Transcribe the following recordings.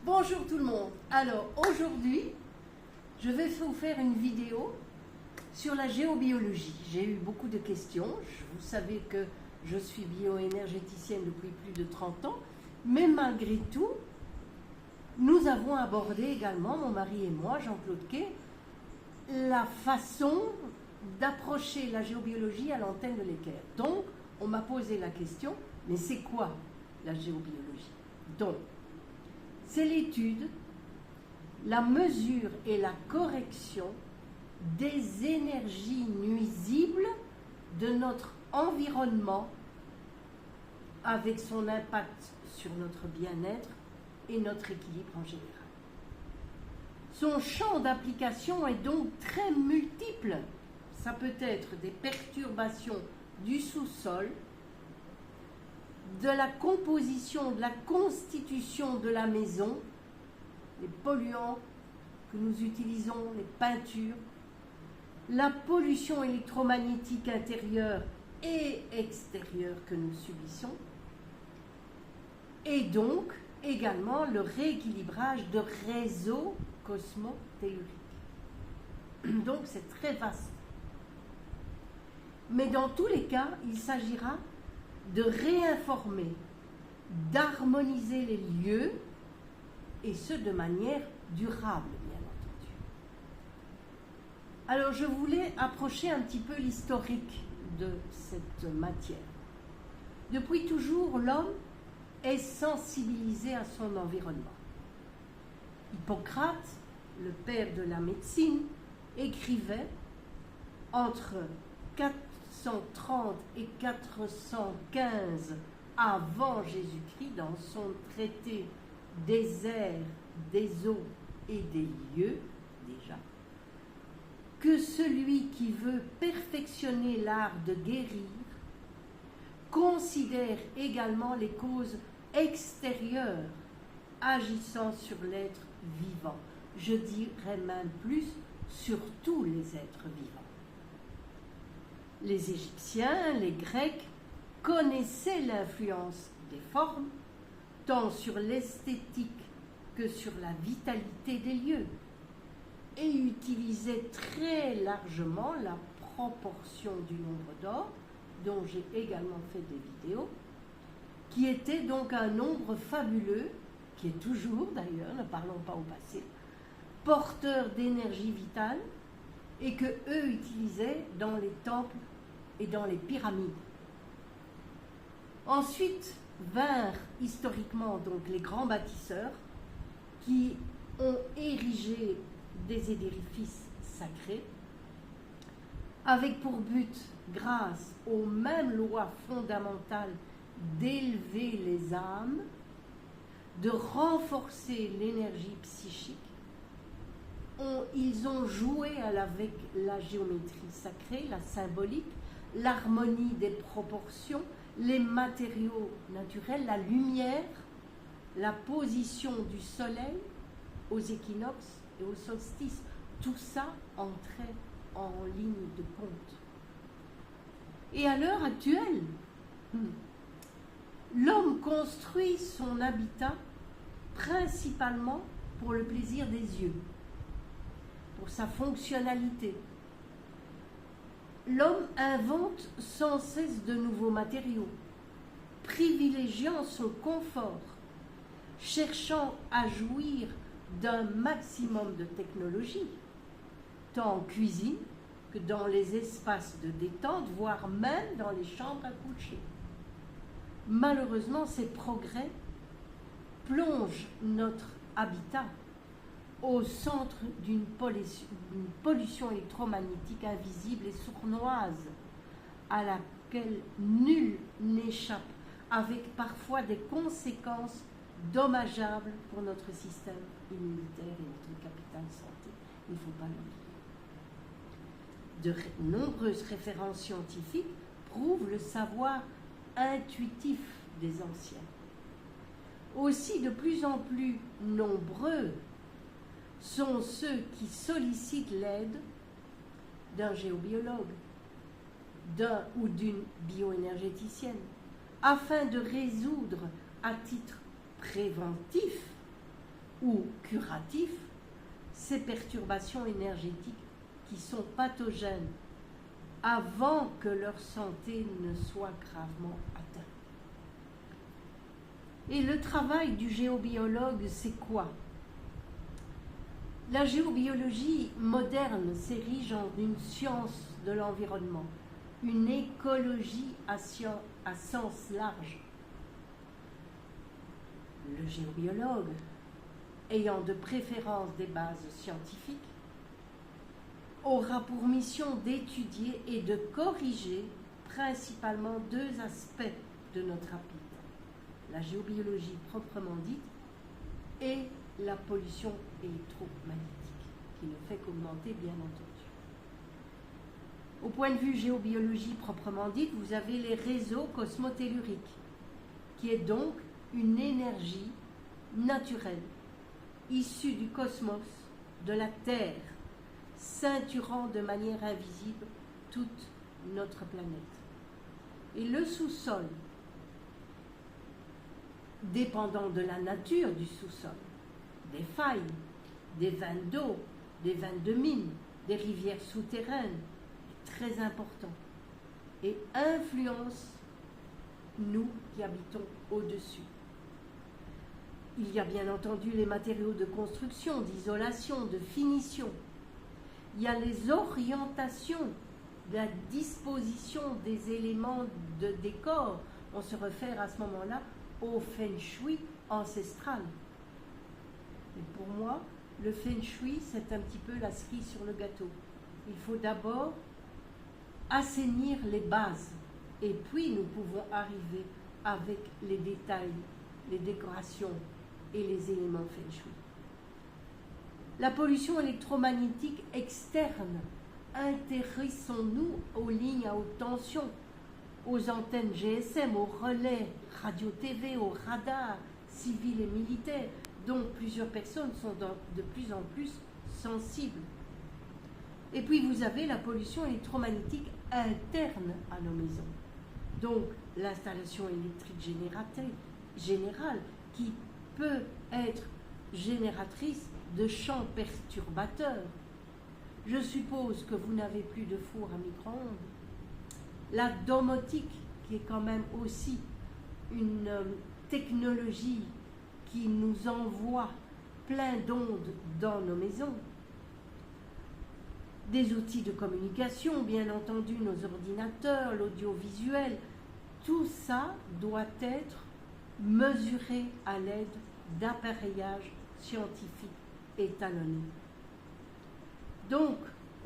Bonjour tout le monde. Alors aujourd'hui, je vais vous faire une vidéo sur la géobiologie. J'ai eu beaucoup de questions. Vous savez que je suis bioénergéticienne depuis plus de 30 ans, mais malgré tout, nous avons abordé également, mon mari et moi, Jean-Claude Quay, la façon d'approcher la géobiologie à l'antenne de l'équerre. Donc, on m'a posé la question, mais c'est quoi la géobiologie? Donc, c'est l'étude, la mesure et la correction des énergies nuisibles de notre environnement avec son impact sur notre bien-être et notre équilibre en général. Son champ d'application est donc très multiple. Ça peut être des perturbations du sous-sol, de la composition, de la constitution de la maison, les polluants que nous utilisons, les peintures, la pollution électromagnétique intérieure et extérieure que nous subissons, et donc également le rééquilibrage de réseaux cosmotelluriques. Donc c'est très vaste. Mais dans tous les cas, il s'agira de réinformer, d'harmoniser les lieux, et ce de manière durable, bien entendu. Alors je voulais approcher un petit peu l'historique de cette matière. Depuis toujours, l'homme est sensibilisé à son environnement. Hippocrate, le père de la médecine, écrivait entre 430 et 415 avant Jésus-Christ dans son traité des airs, des eaux et des lieux, déjà, que celui qui veut perfectionner l'art de guérir considère également les causes extérieures agissant sur l'être vivant. Je dirais même plus sur tous les êtres vivants. Les Égyptiens, les Grecs connaissaient l'influence des formes, tant sur l'esthétique que sur la vitalité des lieux, et utilisaient très largement la proportion du nombre d'or, dont j'ai également fait des vidéos, qui était donc un nombre fabuleux, qui est toujours d'ailleurs, ne parlons pas au passé, porteur d'énergie vitale, et que eux utilisaient dans les temples et dans les pyramides. Ensuite vinrent historiquement donc les grands bâtisseurs qui ont érigé des édifices sacrés avec pour but, grâce aux mêmes lois fondamentales d'élever les âmes, de renforcer l'énergie psychique. Ils ont joué avec la géométrie sacrée, la symbolique, l'harmonie des proportions, les matériaux naturels, la lumière, la position du soleil aux équinoxes et aux solstices. Tout ça entrait en ligne de compte. Et à l'heure actuelle, l'homme construit son habitat principalement pour le plaisir des yeux, pour sa fonctionnalité. L'homme invente sans cesse de nouveaux matériaux, privilégiant son confort, cherchant à jouir d'un maximum de technologie, tant en cuisine que dans les espaces de détente, voire même dans les chambres à coucher. Malheureusement, ces progrès plongent notre habitat au centre d'une pollution électromagnétique invisible et sournoise à laquelle nul n'échappe, avec parfois des conséquences dommageables pour notre système immunitaire et notre capital santé. Il ne faut pas l'oublier. De nombreuses références scientifiques prouvent le savoir intuitif des anciens. Aussi, de plus en plus nombreux sont ceux qui sollicitent l'aide d'un géobiologue, d'un ou d'une bioénergéticienne, afin de résoudre à titre préventif ou curatifs ces perturbations énergétiques qui sont pathogènes avant que leur santé ne soit gravement atteinte. Et le travail du géobiologue, c'est quoi? La géobiologie moderne s'érige en une science de l'environnement, une écologie à sens large. Le géobiologue, ayant de préférence des bases scientifiques, aura pour mission d'étudier et de corriger principalement deux aspects de notre habitat, la géobiologie proprement dite et la pollution électromagnétique, qui ne fait qu'augmenter bien entendu. Au point de vue géobiologie proprement dite, vous avez les réseaux cosmotelluriques, qui est donc une énergie naturelle, issue du cosmos, de la Terre, ceinturant de manière invisible toute notre planète. Et le sous-sol, dépendant de la nature du sous-sol, des failles, des vannes d'eau, des vannes de mines, des rivières souterraines, est très important et influence nous qui habitons au-dessus. Il y a bien entendu les matériaux de construction, d'isolation, de finition. Il y a les orientations, la disposition des éléments de décor. On se réfère à ce moment-là au feng shui ancestral. Et pour moi, le feng shui, c'est un petit peu la cerise sur le gâteau. Il faut d'abord assainir les bases et puis nous pouvons arriver avec les détails, les décorations et les éléments feng shui. La pollution électromagnétique externe, intéressons-nous aux lignes à haute tension, aux antennes GSM, aux relais radio-TV, aux radars civils et militaires, dont plusieurs personnes sont de plus en plus sensibles. Et puis vous avez la pollution électromagnétique interne à nos maisons. Donc l'installation électrique générale qui peut être génératrice de champs perturbateurs. Je suppose que vous n'avez plus de four à micro-ondes. La domotique, qui est quand même aussi une technologie qui nous envoie plein d'ondes dans nos maisons. Des outils de communication, bien entendu, nos ordinateurs, l'audiovisuel, tout ça doit être mesuré à l'aide d'appareillages scientifiques étalonnés. Donc,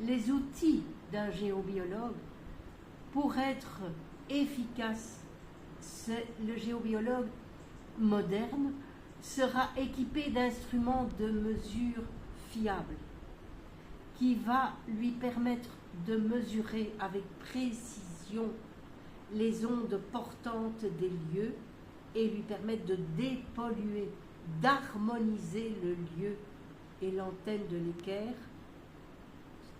les outils d'un géobiologue, pour être efficace, le géobiologue moderne sera équipé d'instruments de mesure fiables qui va lui permettre de mesurer avec précision les ondes portantes des lieux et lui permettre de dépolluer, d'harmoniser le lieu. Et l'antenne de l'équerre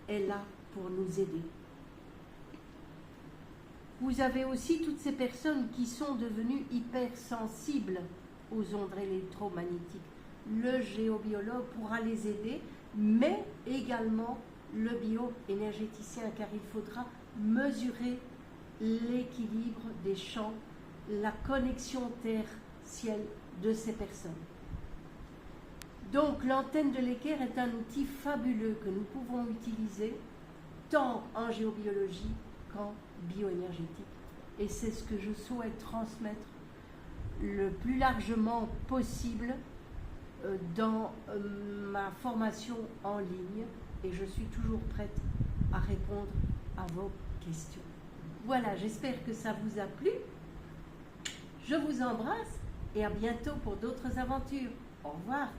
est là pour nous aider. Vous avez aussi toutes ces personnes qui sont devenues hypersensibles aux ondes électromagnétiques. Le géobiologue pourra les aider, mais également le bioénergéticien, car il faudra mesurer l'équilibre des champs, la connexion terre-ciel de ces personnes. Donc l'antenne de l'équerre est un outil fabuleux que nous pouvons utiliser tant en géobiologie qu'en bioénergétique. Et c'est ce que je souhaite transmettre le plus largement possible dans ma formation en ligne, et je suis toujours prête à répondre à vos questions. Voilà, j'espère que ça vous a plu. Je vous embrasse et à bientôt pour d'autres aventures. Au revoir.